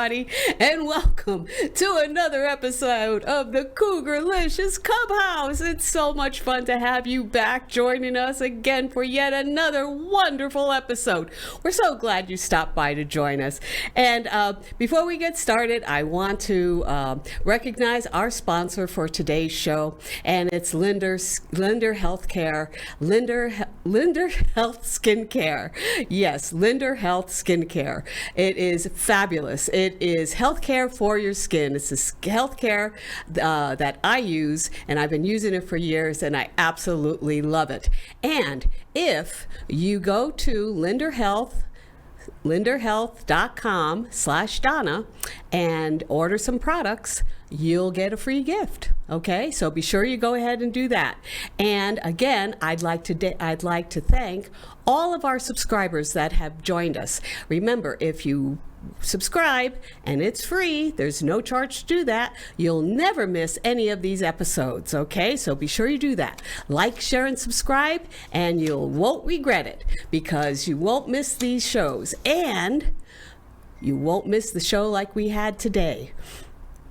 everybody, and welcome to another episode of the Cougar-licious Clubhouse. It's so much fun to have you back joining us again for yet another wonderful episode. We're so glad you stopped by to join us. And before we get started, I want to recognize our sponsor for today's show, and it's Linder Healthcare, Linder Health Skincare. Yes, Linder Health Skincare. It is fabulous. It is healthcare for your skin. It's a healthcare that I use, and I've been using it for years, and I absolutely love it. And if you go to linderhealth.com/Donna and order some products, you'll get a free gift. Okay, so be sure you go ahead and do that. And again, I'd like to thank all of our subscribers that have joined us. Remember, if you subscribe and it's free, there's no charge to do that, you'll never miss any of these episodes. Okay, so be sure you do that. Like, share, and subscribe, and you won't regret it, because you won't miss these shows, and you won't miss the show like we had today.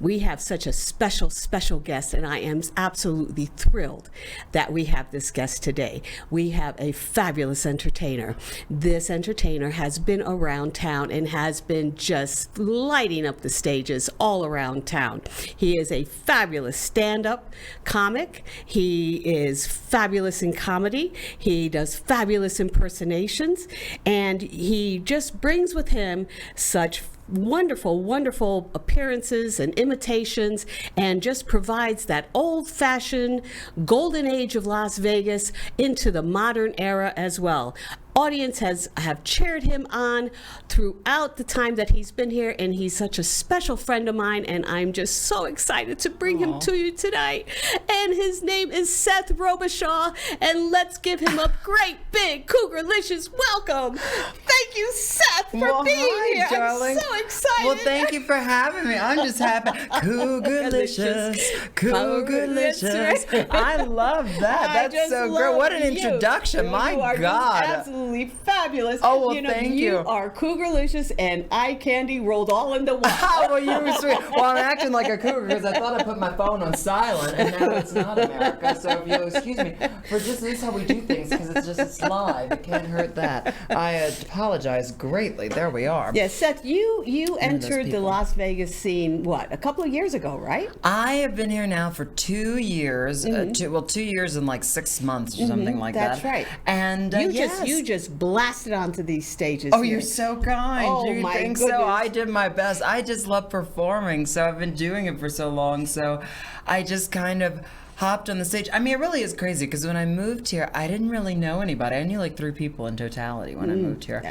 We have such a special guest, and I am absolutely thrilled that we have this guest today. We have a fabulous entertainer. This entertainer has been around town and has been just lighting up the stages all around town. He is a fabulous stand-up comic. He is fabulous in comedy. He does fabulous impersonations, and he just brings with him such wonderful appearances and imitations, and just provides that old-fashioned golden age of Las Vegas into the modern era as well. Audience have cheered him on throughout the time that he's been here, and he's such a special friend of mine, and I'm just so excited to bring him to you tonight. And his name is Seth Robichaux, and let's give him a great big Cougar-licious welcome. Thank you, Seth, for being here. Darling. I'm so excited. Well, thank you for having me. I'm just happy. Cougar-licious, Cougar-licious. I love that. That's so great. What an introduction. My God. Absolutely fabulous. Oh, well, thank you. You are Cougar-licious and eye candy rolled all into one. Well, you were sweet. Well, I'm acting like a cougar because I thought I put my phone on silent, and now it's not America. So if you'll excuse me for just this is how we do things, because it's live. It can't hurt that. I apologize greatly. There we are. Yes, Seth, you entered the Las Vegas scene, what, a couple of years ago, right? I have been here now for 2 years. 2 years and like 6 months or something like That's that. That's right. And you just blasted onto these stages. Oh, here. You're so kind. Oh, you my think goodness. so? I did my best. I just love performing, so I've been doing it for so long. So I just kind of hopped on the stage. I mean, it really is crazy, because when I moved here, I didn't really know anybody. I knew like 3 people in totality when I moved here.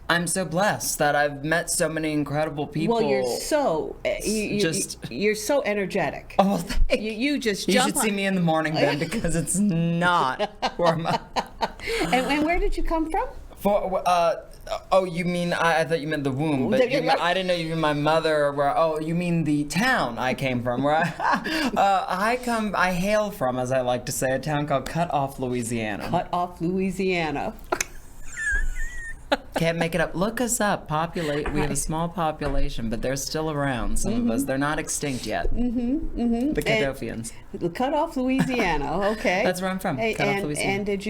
I'm so blessed that I've met so many incredible people. Well, you're so you're so energetic. Oh, thank you. You just You jump should on. see me in the morning then, because it's not where I'm And where did you come from? You mean, I thought you meant the womb, but I didn't know you mean my mother. You mean the town I came from, where I hail from, as I like to say, a town called Cut Off, Louisiana. Cut Off, Louisiana. Can't make it up. Look us up. We have a small population, but they're still around. Some of us. They're not extinct yet. The Cadofians. Cut Off, Louisiana. Okay. That's where I'm from. Cut Off, Louisiana. And did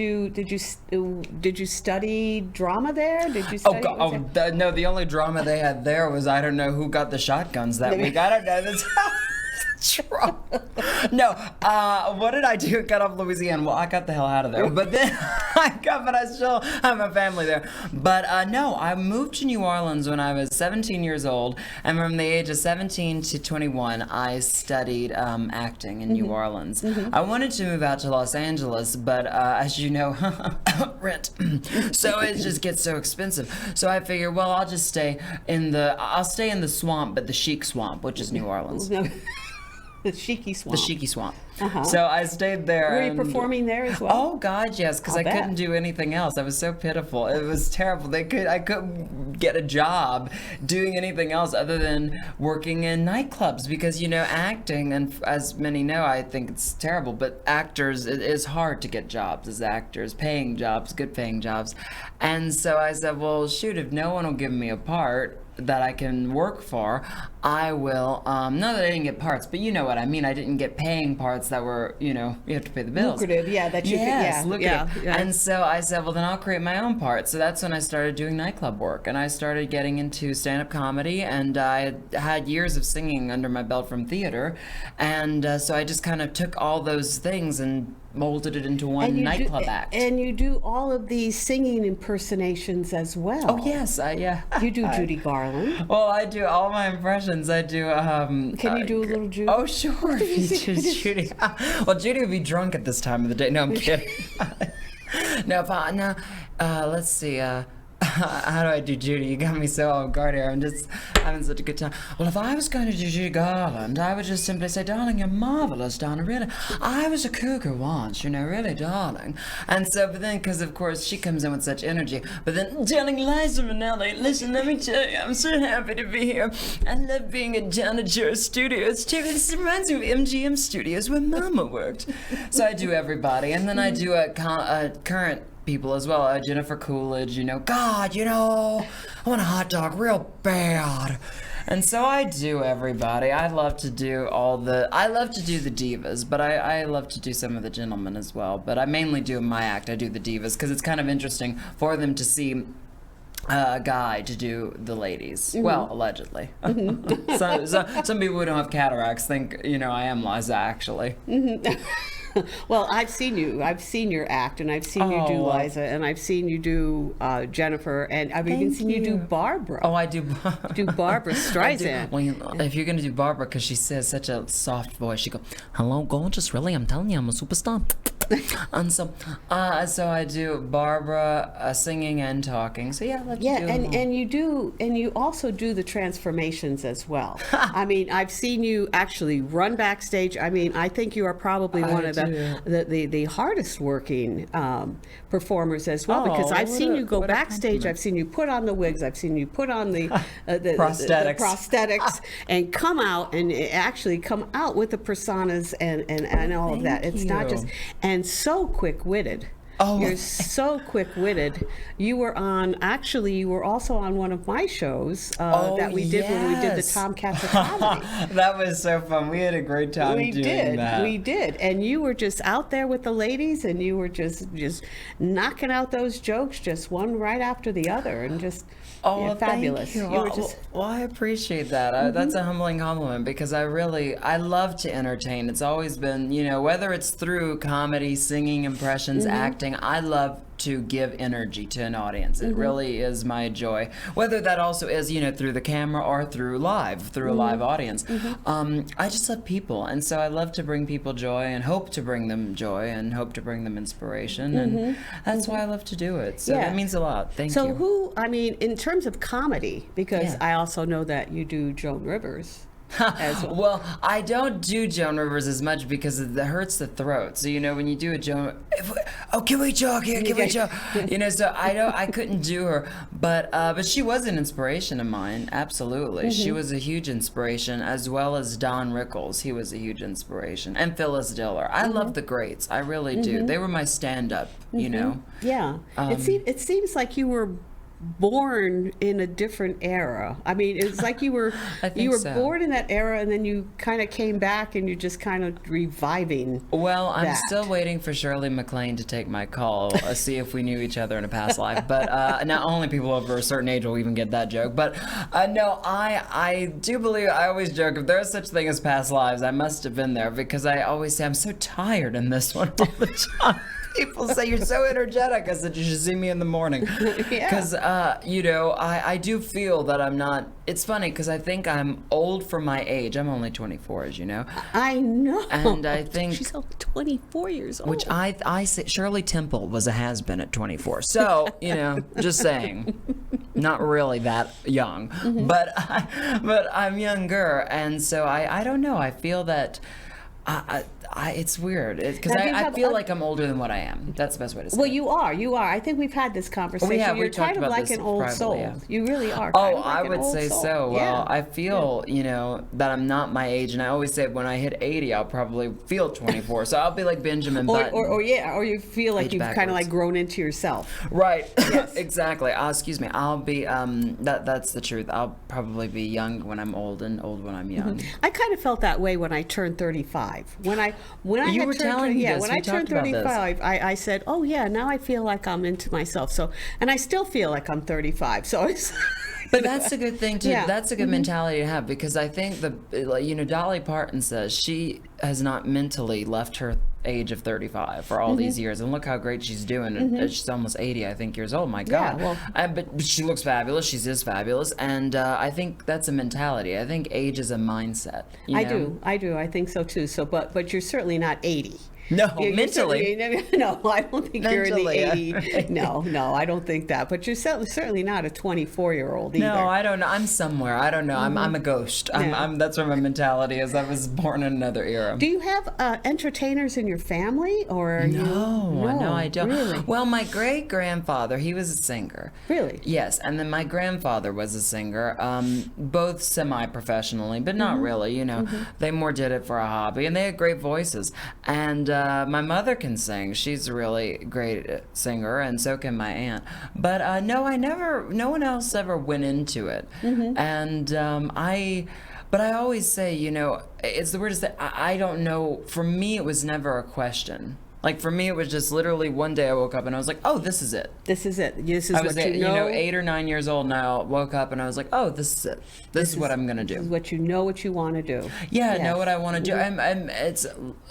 you study drama there? Did you study? No. The only drama they had there was, I don't know who got the shotguns that week. I don't know. That's No. What did I do at Cut Off, Louisiana? Well, I got the hell out of there. But then but I still have my family there. But no, I moved to New Orleans when I was 17 years old. And from the age of 17 to 21, I studied acting in New Orleans. I wanted to move out to Los Angeles, but as you know, rent. So it just gets so expensive. So I figured, well, I'll stay in the swamp, but the chic swamp, which is New Orleans. The Shiki Swamp. The Shiki Swamp. So I stayed there. Were you performing there as well? Oh God, yes, because I couldn't do anything else. I was so pitiful. It was terrible. I couldn't get a job doing anything else other than working in nightclubs, because acting, and as many know, I think it's terrible, but actors, it is hard to get jobs as actors, paying jobs, good paying jobs. And so I said, well, shoot, if no one will give me a part, that I can work for, I will, not that I didn't get parts, but you know what I mean. I didn't get paying parts that were, you have to pay the bills. Lucrative, yeah, that you yes, could, lucrative. yeah. And so I said, well, then I'll create my own parts. So that's when I started doing nightclub work, and I started getting into stand-up comedy, and I had years of singing under my belt from theater, and so I just kind of took all those things and molded it into one nightclub act. And you do all of these singing impersonations as well. Oh, yes, yeah. You do Judy Garland. Well, I do all my impressions. I do. Can you do a little Judy? Oh, sure. Judy. Well, Judy would be drunk at this time of the day. No, I'm kidding. No, but now, let's see. How do I do Judy? You got me so off guard here. I'm just having such a good time. Well, if I was going to do Judy Garland, I would just simply say, darling, you're marvelous, Donna, really. I was a cougar once, really, darling. And so, but then, because of course she comes in with such energy, but then, darling Liza Minnelli, listen, let me tell you, I'm so happy to be here. I love being at Donna Joe's studios, too. This reminds me of MGM studios where Mama worked. So I do everybody, and then I do a current people as well. Jennifer Coolidge, God, I want a hot dog real bad. And so I do everybody. I love to do the divas, but I love to do some of the gentlemen as well. But I mainly do in my act, I do the divas, because it's kind of interesting for them to see a guy to do the ladies. Mm-hmm. Well, allegedly. Mm-hmm. Some people who don't have cataracts think, I am Liza, actually. Mm-hmm. Well, I've seen you. I've seen your act, and I've seen you do Liza, and I've seen you do Jennifer, and I've even seen you do Barbara. Oh, I do. Do Barbara Streisand. Well, if you're going to do Barbara, because she says such a soft voice, she goes, "Hello, gorgeous. Really, I'm telling you, I'm a superstar." And so I do Barbara singing and talking. So yeah, let's do and you also do the transformations as well. I mean, I've seen you actually run backstage. I mean, I think you are probably one of the hardest working performers as well, because I've seen you go backstage. I've seen you put on the wigs. I've seen you put on the prosthetics and come out and actually come out with the personas and all of that. It's not just and so quick-witted. Oh, you're so quick-witted. You were also on one of my shows that we did when we did the Tomcats of Comedy. That was so fun. We had a great time doing that. We did. And you were just out there with the ladies, and you were just knocking out those jokes, just one right after the other, and just fabulous. Thank you. Well, I appreciate that. Mm-hmm. That's a humbling compliment, because I love to entertain. It's always been, whether it's through comedy, singing, impressions, acting, I love to give energy to an audience. It really is my joy. Whether that also is, through the camera or through a live audience. I just love people, and so I love to bring people joy and hope to bring them joy and hope to bring them inspiration, and that's why I love to do it. So that means a lot. Thank you. So in terms of comedy, because I also know that you do Joan Rivers. Well, I don't do Joan Rivers as much because it hurts the throat. So when you do a Joan, can we talk here? Can we talk? So I couldn't do her, but she was an inspiration of mine. Absolutely, she was a huge inspiration, as well as Don Rickles. He was a huge inspiration, and Phyllis Diller. I love the greats. I really do. They were my stand-up. Yeah. It seems like you were born in a different era. I mean, it's like you were born in that era, and then you kind of came back, and you're just kind of reviving. Well, I'm still waiting for Shirley MacLaine to take my call, see if we knew each other in a past life. But not only people over a certain age will even get that joke. But no, I do believe, I always joke, if there's such thing as past lives, I must have been there, because I always say I'm so tired in this one all the time. People say you're so energetic. I said you should see me in the morning, because I do feel that I'm not. It's funny, because I think I'm old for my age. I'm only 24, as you know. I know. And I think she's only 24 years old. Which I say Shirley Temple was a has-been at 24. So just saying, not really that young, but I'm younger, and so I don't know. I feel that It's weird because Now, do you I have feel like I'm older than what I am. That's the best way to say Well, it. you are. I think we've had this conversation. We have. You're We talked kind of about like this an old privately, soul. yeah. You really are. Oh, Kind of like I an would old say soul. so. Well, Yeah. I feel, that I'm not my age, and I always say when I hit 80, I'll probably feel 24. So I'll be like Benjamin Button. Or you feel like Age you've kind of backwards. like grown into yourself. Right. Yes. Exactly. Excuse me. I'll be that's the truth. I'll probably be young when I'm old and old when I'm young. I kind of felt that way when I turned 35. When I You had were turned, telling me yeah, this. when We I turned talked about this. 35, I said, "Oh yeah, now I feel like I'm into myself." So, and I still feel like I'm 35. So it's But that's a good thing to. Yeah. That's a good mentality to have because I think Dolly Parton says she has not mentally left her age of 35 for all these years, and look how great she's doing. And she's almost 80, I think, years old. My God. well- but she looks fabulous. She is fabulous, and I think that's a mentality. I think age is a mindset. I do. I think so too. So, but you're certainly not 80. No, You're mentally. no, I don't think you're in the Mentally, 80. No, I don't think that. But you're certainly not a 24-year-old either. No, I don't know. I'm somewhere. I don't know. I'm a ghost. Yeah. That's where my mentality is. I was born in another era. Do you have entertainers in your family, or are No, I don't. Really? Well, my great grandfather, he was a singer. Really? Yes, and then my grandfather was a singer, both semi-professionally, but not really. They more did it for a hobby, and they had great voices. And my mother can sing; she's a really great singer, and so can my aunt. But no one else ever went into it. And But I always say, it's the weirdest thing. I don't know. For me, it was never a question. Like, for me, it was just literally one day I woke up and I was like, oh, this is it. This is it. This is I was, what you know. 8 or 9 years old, and I woke up and I was like, oh, this is it. This is what I'm going to This is do. what you know what you want to do. Yeah, I Yes. know what I want to do. And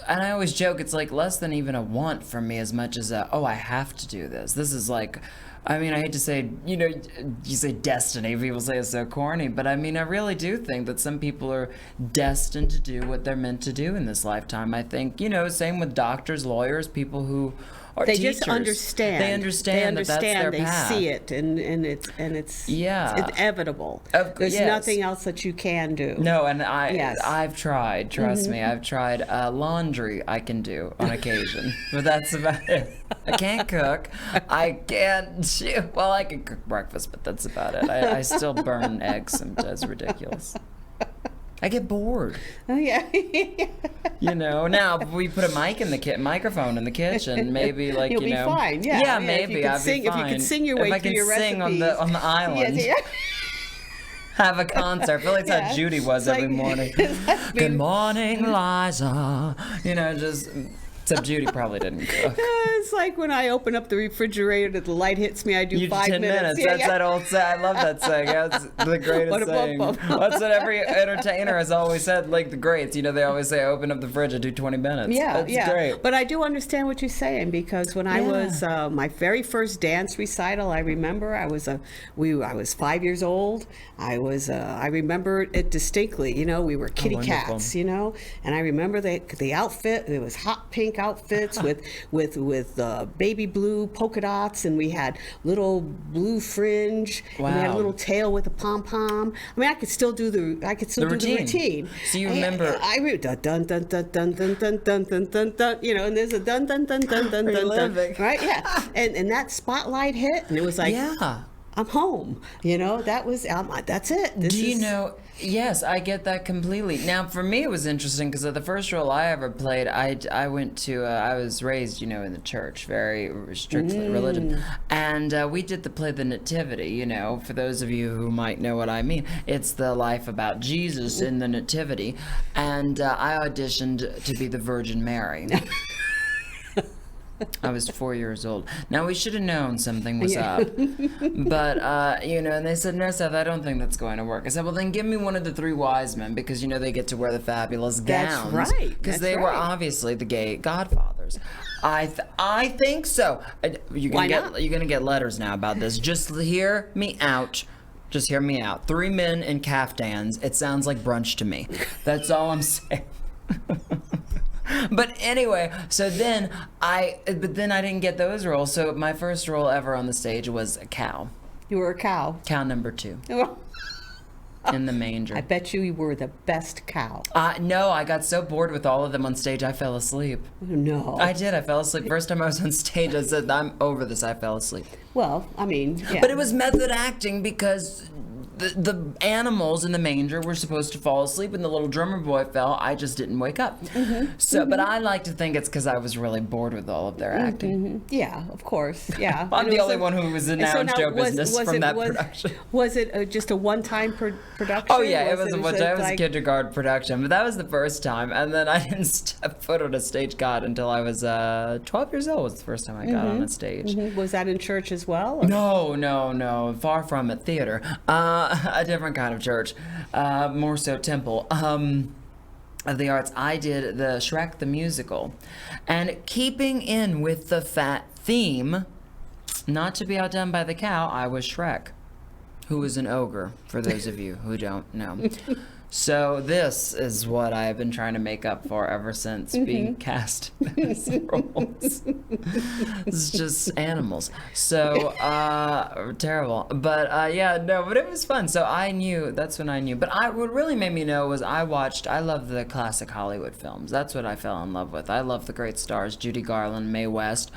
I always joke, it's like less than even a want for me as much as I have to do this. This is like, I hate to say, you say destiny, people say it's so corny, but I really do think that some people are destined to do what they're meant to do in this lifetime. I think, same with doctors, lawyers, people who are They teachers. just understand. They understand that that's their they path. see it, and it's Yeah. it's inevitable. There's yes. nothing else that you can do. No, and Yes. I've tried. Trust me, I've tried. Laundry I can do on occasion, but that's about it. I can't cook. I can't. Well, I can cook breakfast, but that's about it. I still burn eggs, and that's ridiculous. I get bored. Oh yeah. Now if we put a microphone in the kitchen, maybe You'll be fine. Yeah. Yeah, If maybe you could I'd sing, be fine. if you could sing your way if through your I can sing on recipes. the island. Yes, Have a concert. I feel like that's how Judy was It's every like- morning. that's Good me. morning, Liza. Just except Judy probably didn't cook. It's like when I open up the refrigerator, the light hits me. I do You 5 10 minutes. Yeah, That's yeah. that old saying. I love that saying. That's the greatest What a saying. bump, bump. That's what every entertainer has always said. Like the greats, they always say, "Open up the fridge and do 20 minutes." Yeah, That's great. But I do understand what you're saying, because when I was my very first dance recital, I remember I was 5 years old. I remember it distinctly. We were kitty wonderful. cats. And I remember the outfit. It was hot pink outfits with baby blue polka dots, and we had little blue fringe. And we had a Wow. little tail with a pom pom. I could still do the routine. So you remember- I dun dun dun dun dun dun dun dun dun dun dun. And there's a dun dun dun dun dun dun dun. living. Right? Yeah. And that spotlight hit, and it was like, Yeah. I'm home. That was that's it. This Do you is- know? Yes, I get that completely. Now, for me, it was interesting because the first role I ever played, I went to, I was raised, in the church, very strictly religion, and we did play the Nativity. For those of you who might know what I mean, it's the life about Jesus in the Nativity, and I auditioned to be the Virgin Mary. I was 4 years old. Now, we should have known something was up. But, and they said, no, Seth, I don't think that's going to work. I said, well, then give me one of the three wise men, because, they get to wear the fabulous gowns. That's right. Because That's they were right. obviously the gay godfathers. I think so. You're Why going not? to get letters now about this. Just hear me out. Just hear me out. 3 men in caftans. It sounds like brunch to me. That's all I'm saying. But anyway, so then I didn't get those roles. So my first role ever on the stage was a cow. You were a cow. Cow number 2. in the manger. I bet you were the best cow. No, I got so bored with all of them on stage, I fell asleep. No. I did. I fell asleep. First time I was on stage, I said, I'm over this. I fell asleep. Well, I mean, yeah. But it was method acting because the animals in the manger were supposed to fall asleep and the little drummer boy fell. I just didn't wake up. But I like to think it's because I was really bored with all of their acting. Yeah, of course. Yeah. I'm the only one who was announced show business from that production. Was it just a one-time production? Oh yeah, it was a kindergarten production, but that was the first time, and then I didn't step foot on a stage until I was 12 years old. Was the first time I got on a stage. Was that in church as well? Or? No, far from it. Theater, a different kind of church, more so temple. Of the arts. I did the Shrek the musical, and keeping in with the fat theme, not to be outdone by the cow, I was Shrek, who is an ogre, for those of you who don't know. So this is what I have been trying to make up for ever since being cast as roles. It's just animals. So, terrible. But, but it was fun. So that's when I knew. But what really made me know was I love the classic Hollywood films. That's what I fell in love with. I love the great stars, Judy Garland, Mae West,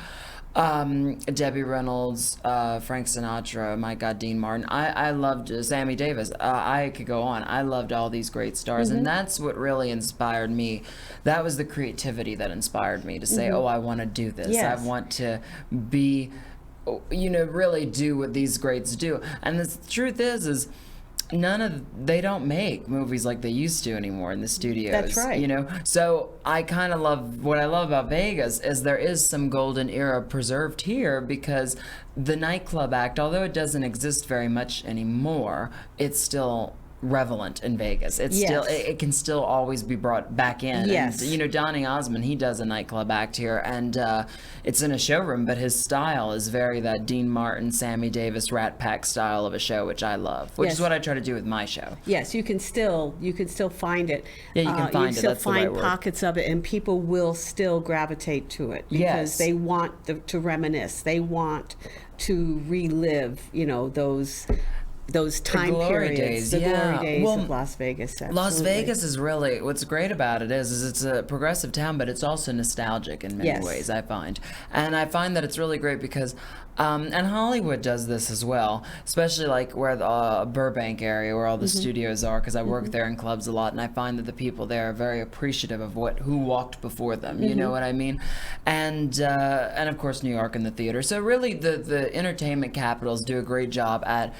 Debbie Reynolds, Frank Sinatra, my God, Dean Martin. I loved Sammy Davis. I could go on. I loved all these great stars, and that's what really inspired me. That was the creativity that inspired me to say, oh, I want to do this. Yes. I want to be, really do what these greats do. And the truth is they don't make movies like they used to anymore in the studios. That's right. So I kind of what I love about Vegas is there is some golden era preserved here, because the nightclub act, although it doesn't exist very much anymore, it's still relevant in Vegas. It's still, it can still always be brought back in. Yes. And, Donny Osmond, he does a nightclub act here, and it's in a showroom, but his style is very that Dean Martin, Sammy Davis, Rat Pack style of a show, which I love, which is what I try to do with my show. Yes, you can still find it. Yeah, you can find it. Still That's the right find word. Pockets of it, and people will still gravitate to it because they want to reminisce. They want to relive, those time glory periods, days, the yeah. glory days Well, of Las Vegas. Las Absolutely. Vegas is really, what's great about it is it's a progressive town, but it's also nostalgic in many ways, I find. And I find that it's really great because, and Hollywood does this as well, especially like where the Burbank area, where all the studios are, because I work there in clubs a lot, and I find that the people there are very appreciative of who walked before them, you know what I mean? And of course New York and the theater. So really the entertainment capitals do a great job at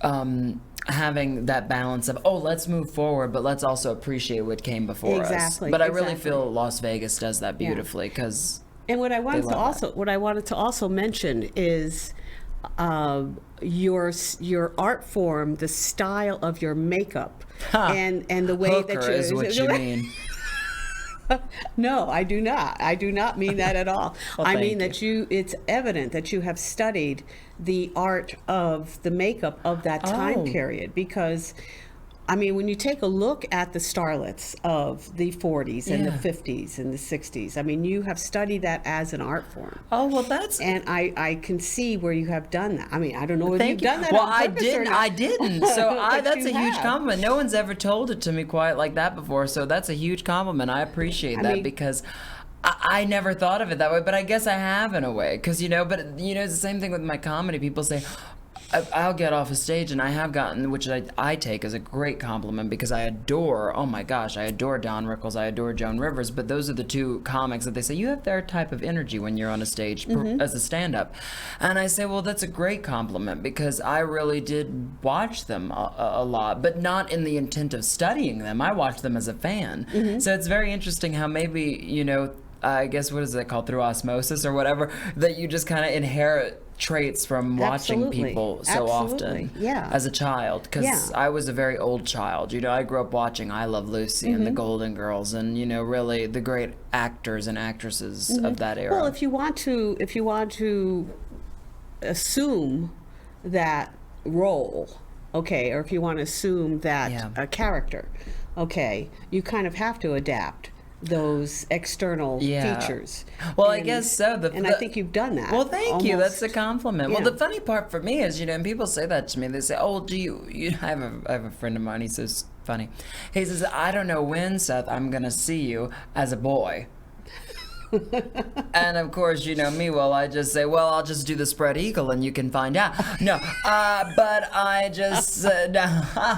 having that balance of, let's move forward, but let's also appreciate what came before us. But I really feel Las Vegas does that beautifully, because and what I wanted to also mention is your art form, the style of your makeup, and the way Hooker that you is what you mean. No, I do not. I do not mean that at all. Well, I mean thank that it's evident that you have studied the art of the makeup of that time period, because when you take a look at the starlets of the 40s and the 50s and the 60s, you have studied that as an art form. Oh, well, that's... And I can see where you have done that. I don't know if you've done that Well, on purpose or not. I didn't. So that's a huge have. compliment. No one's ever told it to me quite like that before, so that's a huge compliment. I appreciate that, because I never thought of it that way, but I guess I have in a way, because, it's the same thing with my comedy. People say, I'll get off a stage, and I have gotten, which I take as a great compliment, because I adore Don Rickles, I adore Joan Rivers, but those are the two comics that they say, you have their type of energy when you're on a stage as a stand-up. And I say, well, that's a great compliment, because I really did watch them a lot, but not in the intent of studying them. I watched them as a fan. So it's very interesting how maybe, I guess, what is it called, through osmosis or whatever, that you just kind of inherit traits from watching people so often as a child, because I was a very old child. I grew up watching I Love Lucy and the Golden Girls, and really the great actors and actresses of that era. Well, if you want to assume that role, okay, or if you want to assume that a character, okay, you kind of have to adapt those external Yeah. features. Well, I And- guess so. And I think you've done that. Well, thank you. That's a almost. compliment. Well, Yeah. the funny part for me is, and people say that to me. They say, "Oh, do you?" I have a friend of mine. He says, "Funny." He says, "I don't know when, Seth, I'm gonna see you as a boy." And of course, me, well, I just say, well, I'll just do the spread eagle and you can find out. No, but I just said,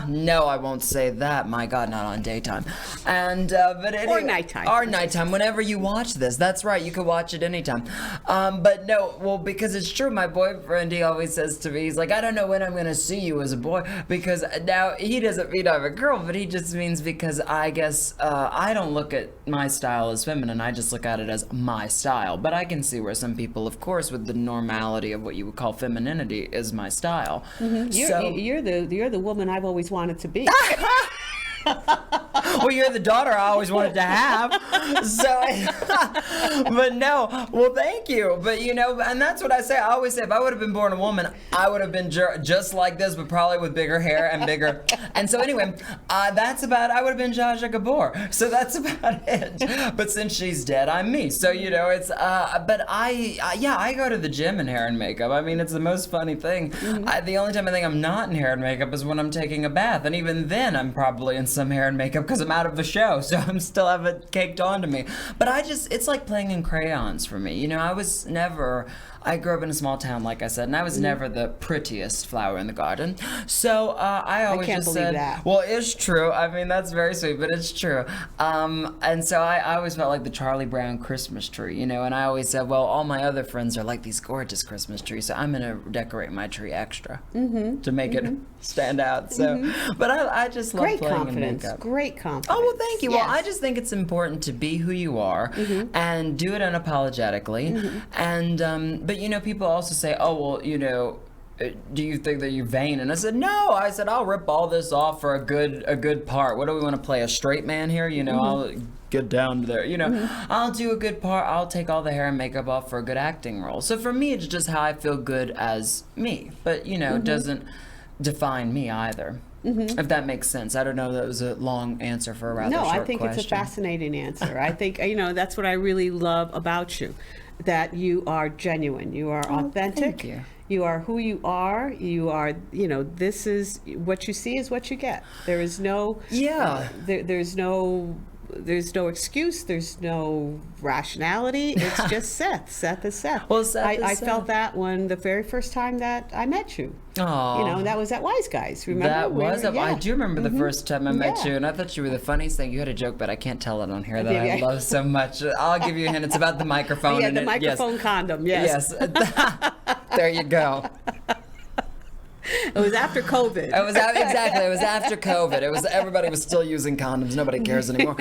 no, I won't say that. My God, not on daytime. And, but anyway. Or nighttime. Or nighttime, whenever you watch this. That's right, you can watch it anytime. But no, well, because it's true, my boyfriend, he always says to me, he's like, I don't know when I'm going to see you as a boy. Because now, he doesn't mean I'm a girl, but he just means because I guess I don't look at my style as feminine. I just look at it as my style. But I can see where some people, of course, with the normality of what you would call femininity is my style. Mm-hmm. You're the woman I've always wanted to be. Well, you're the daughter I always wanted to have. So, but no, well, thank you. But, and that's what I say. I always say, if I would have been born a woman, I would have been just like this, but probably with bigger hair and bigger. And so anyway, I would have been Zsa Zsa Gabor. So that's about it. But since she's dead, I'm me. So, it's, but I go to the gym in hair and makeup. I mean, it's the most funny thing. Mm-hmm. The only time I think I'm not in hair and makeup is when I'm taking a bath. And even then, I'm probably in some hair and makeup because I'm out of the show, so I'm still have it caked onto me. But it's like playing in crayons for me. I grew up in a small town, like I said, and I was never the prettiest flower in the garden. So I always can't just believe said, that. well, it's true. I mean, that's very sweet, but it's true. And so I always felt like the Charlie Brown Christmas tree, and I always said, well, all my other friends are like these gorgeous Christmas trees, so I'm going to decorate my tree extra to make it stand out. So, but I just love playing in makeup. Great confidence. Oh, well, thank you. Yes. Well, I just think it's important to be who you are and do it unapologetically. And, but, people also say, oh, well, do you think that you're vain? And I said, no. I said, I'll rip all this off for a good part. What do we want to play, a straight man here? I'll get down to there. I'll do a good part. I'll take all the hair and makeup off for a good acting role. So for me, it's just how I feel good as me. But, it doesn't define me either. If that makes sense. I don't know, that was a long answer for a rather short question. No, I think it's a fascinating answer. I think, that's what I really love about you, that you are genuine, you are authentic. Thank you. You are who you are. You are, this is what you see is what you get. There is no, there's no excuse. There's no rationality. It's just Seth. Seth is Seth. Well, Seth is I Seth. felt that when the very first time that I met you. Aww. That was at Wise Guys. Remember? I do remember the first time I met Yeah. you, and I thought you were the funniest thing. You had a joke, but I can't tell it on here that Yeah. I love so much. I'll give you a hint. It's about the microphone. Yeah, and the microphone condom. Yes. Yes. There you go. It was after COVID. It was exactly. It was after COVID. Everybody was still using condoms. Nobody cares anymore.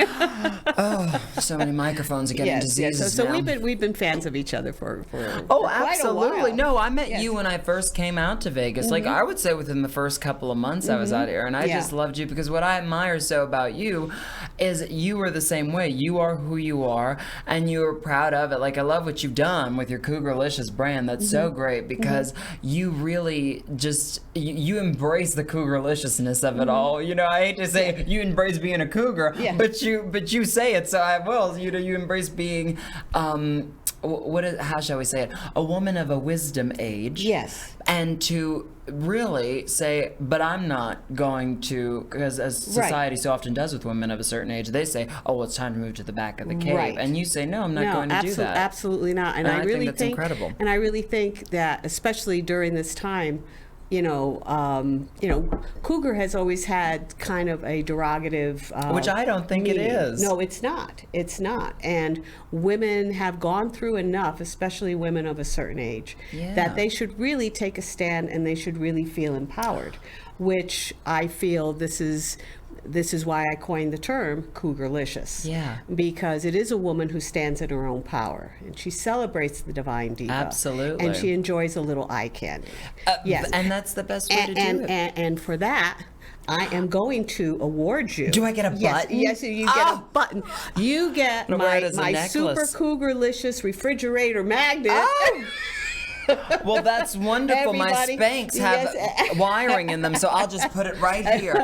Oh, so many microphones are getting diseases So now. we've been fans of each other for Oh, quite a absolutely. while. No, I met Yes. you when I first came out to Vegas. Like, I would say within the first couple of months I was out here. And I just loved you because what I admire so about you is you were the same way. You are who you are, and you are proud of it. Like, I love what you've done with your Cougar-licious brand. That's so great because you really just, you embrace the Cougar-liciousness of it all. I hate to say you embrace being a cougar, but you say it, so I will. You embrace being how shall we say it? A woman of a wisdom age. Yes. And to really say, but I'm not going to, because as society so often does with women of a certain age, they say, oh, well, it's time to move to the back of the cave. Right. And you say, no, I'm not going to do that. Absolutely not. And I really think that's incredible. And I really think that, especially during this time, Cougar has always had kind of a derogative Which I don't think it meaning. is. No, it's not. It's not. And women have gone through enough, especially women of a certain age, that they should really take a stand and they should really feel empowered, which I feel this is why I coined the term Cougar-licious. Yeah. Because it is a woman who stands in her own power, and she celebrates the divine diva. Absolutely. And she enjoys a little eye candy. Yes. And that's the best way to do it. And for that, I am going to award you. Do I get a button? Yes, you get a button. You get I'm gonna wear it as a my necklace. Super Cougar-licious refrigerator magnet. Oh! Well, that's wonderful. Everybody, My Spanx have wiring in them, so I'll just put it right here.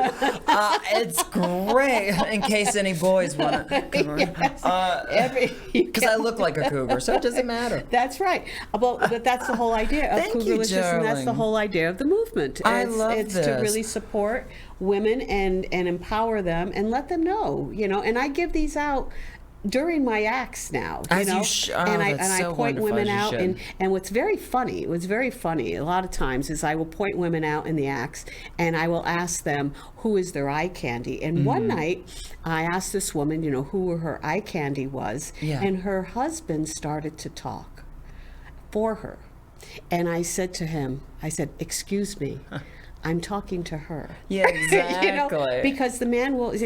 It's great in case any boys want to come because I look like a cougar, so it doesn't matter. That's right. Well, but that's the whole idea of Thank you, Cougar-licious, and that's the darling. whole idea of the movement. I love it's this. to really support women and empower them and let them know, and I give these out during my acts now, As know, you sh- oh, and I that's so point wonderful, women as you out, should. and what's very funny, a lot of times is I will point women out in the acts, and I will ask them who is their eye candy. And Mm-hmm. one night, I asked this woman, who her eye candy was, Yeah. and her husband started to talk for her, and I said to him, "Excuse me." I'm talking to her. Yeah, exactly. Because the man will, and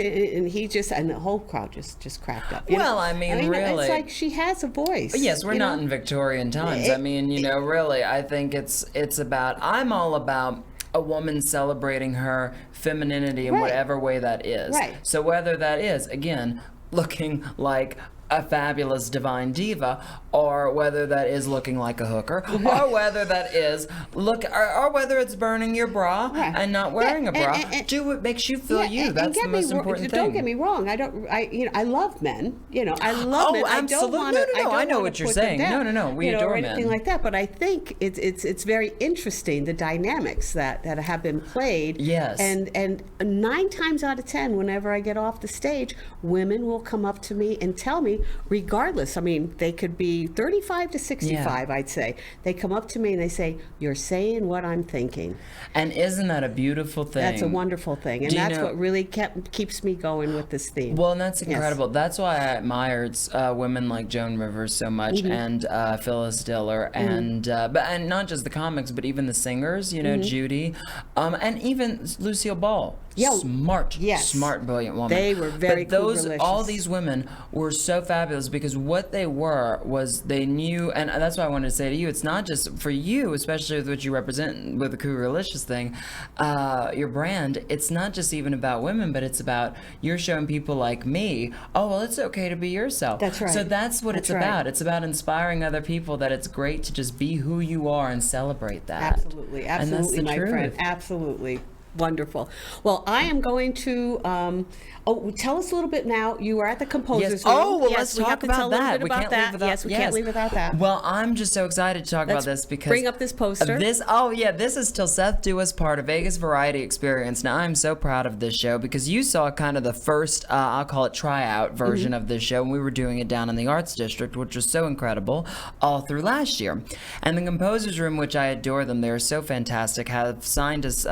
the whole crowd just cracked up. Well, I mean, really. It's like she has a voice. Yes, we're not in Victorian times. I mean, really, I think I'm all about a woman celebrating her femininity in Right. whatever way that is. Right. So whether that is, again, looking like a fabulous divine diva, or whether that is looking like a hooker, or whether that is or whether it's burning your bra Right. and not wearing a bra. and- Do what makes you feel you. and That's get the me most wrong- important thing. Don't get me wrong. I love men. I love Oh, men. I don't absolutely. want to. No, I know what you're saying. No, we adore or anything men. like that. But I think it's very interesting, the dynamics that have been played. Yes. And 9 times out of 10, whenever I get off the stage, women will come up to me and tell me, regardless. I mean, they could be 35 to 65. I'd say they come up to me and they say, "You're saying what I'm thinking." And isn't that a beautiful thing? That's a wonderful thing, and Do you that's know- what really keeps me going with this theme. Well, and that's Yes. incredible. That's why I admired women like Joan Rivers so much, Mm-hmm. and Phyllis Diller, and not just the comics, but even the singers. Mm-hmm. Judy, and even Lucille Ball. Yeah. Yes. Smart, brilliant woman. They were very But all Cougar-licious. these women were so fabulous because what they were was they knew, and that's why I wanted to say to you, it's not just for you, especially with what you represent with the Cougar-licious thing, your brand. It's not just even about women, but it's about you're showing people like me, oh well, it's okay to be yourself. That's right. So that's what That's it's about. right. It's about inspiring other people that it's great to just be who you are and celebrate that. Absolutely, And that's the my truth. friend, absolutely. Wonderful. Well, I am going to. Tell us a little bit now. You are at the composers' Yes. room. Oh, well, Yes, let's we have talk to tell about a little that. bit We about can't that. leave without. Yes, we can't leave without that. Well, I'm just so excited to talk about Let's this because bring up this poster. This is Till Seth Do Us Part, a Vegas variety experience. Now, I'm so proud of this show because you saw kind of the first, I'll call it tryout version of this show, and we were doing it down in the Arts District, which was so incredible all through last year. And the Composers Room, which I adore them, they're so fantastic, have signed us,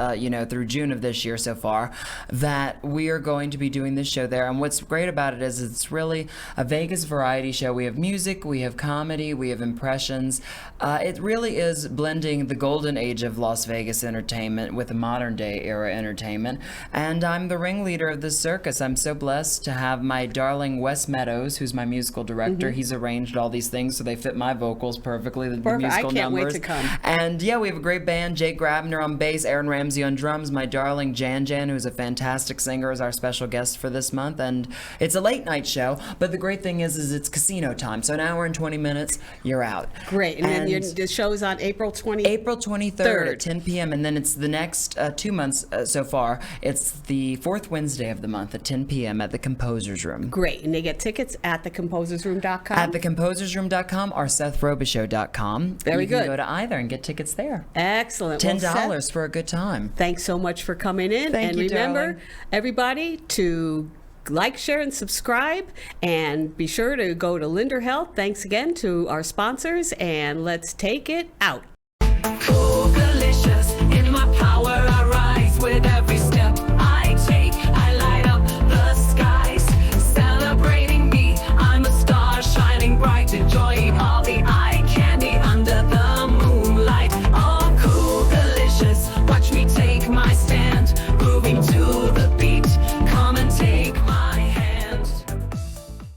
through June of this year so far, that we are going to be doing this show there. And what's great about it is it's really a Vegas variety show. We have music, we have comedy, we have impressions. It really is blending the golden age of Las Vegas entertainment with the modern day era entertainment. And I'm the ringleader of this circus. I'm so blessed to have my darling Wes Meadows, who's my musical director. He's arranged all these things so they fit my vocals perfectly, the Perfect. I musical can't wait numbers. to come. And yeah, we have a great band. Jake Grabner on bass, Aaron Ramsey on drums, my darling Jan, who's a fantastic singer, is our special guest for this month. And it's a late night show, but the great thing is it's casino time. So an hour and 20 minutes, you're out. Great. And then the show's on April 20th. April 23rd at 10 p.m. And then it's the next 2 months so far. It's the fourth Wednesday of the month at 10 p.m. at the Composers Room. Great. And they get tickets at thecomposersroom.com. At thecomposersroom.com or SethRobichaux.com. Very You good. can go to either and get tickets there. Excellent. Well, $10 Seth, for a good time. thanks so much for coming in. Thank and you, remember, darling. everybody, to like, share, and subscribe. And be sure to go to Linder Health. Thanks again to our sponsors. And let's take it out.